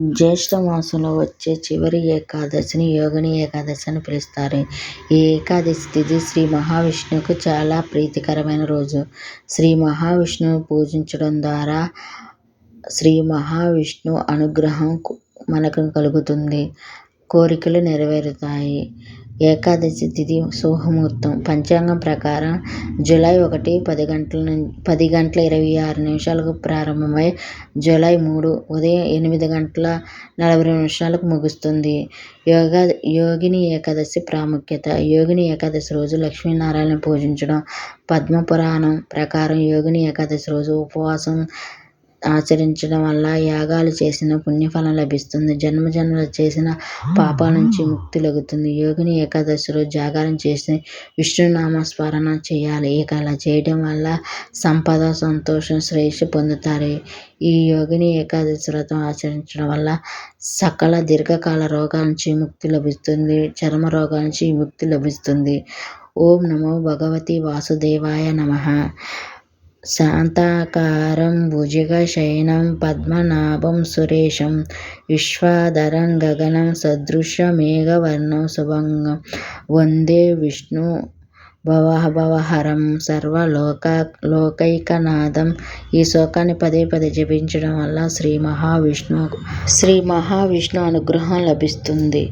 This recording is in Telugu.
జ్యేష్ఠ మాసంలో వచ్చే చివరి ఏకాదశిని యోగిని ఏకాదశి అని పిలుస్తారు. ఈ ఏకాదశి తిథి శ్రీ మహావిష్ణువుకు చాలా ప్రీతికరమైన రోజు. శ్రీ మహావిష్ణువును పూజించడం ద్వారా శ్రీ మహావిష్ణువు అనుగ్రహం మనకు కలుగుతుంది. కోరికలు నెరవేరుతాయి. ఏకాదశి తిథి శుభముహూర్తం పంచాంగం ప్రకారం జూలై 1 10:26 ప్రారంభమై జూలై 3 ఉదయం 8:42 ముగుస్తుంది. యోగిని ఏకాదశి ప్రాముఖ్యత. యోగిని ఏకాదశి రోజు లక్ష్మీనారాయణను పూజించడం. పద్మపురాణం ప్రకారం యోగిని ఏకాదశి రోజు ఉపవాసం ఆచరించడం వల్ల యాగాలు చేసిన పుణ్యఫలం లభిస్తుంది. జన్మజన్మలు చేసిన పాపాల నుంచి ముక్తి లభిస్తుంది. యోగిని ఏకాదశి రోజు జాగారం చేసి విష్ణునామ స్మరణ చేయాలి. ఇక అలా చేయడం వల్ల సంపద, సంతోషం, శ్రేయస్సు పొందుతారు. ఈ యోగిని ఏకాదశి వ్రతం ఆచరించడం వల్ల సకల దీర్ఘకాల రోగాల నుంచి ముక్తి లభిస్తుంది. చర్మ రోగాల నుంచి ముక్తి లభిస్తుంది. ఓం నమో భగవతి వాసుదేవాయ నమః. శాంతాకారం భుజగశయనం పద్మనాభం సురేశం విశ్వధరం గగనం సదృశమేఘవర్ణం శుభంగం వందే విష్ణు భవహరం సర్వలోకైకనాథం. ఈ శ్లోకాన్ని పదే పదే జపించడం వల్ల శ్రీ మహావిష్ణు అనుగ్రహం లభిస్తుంది.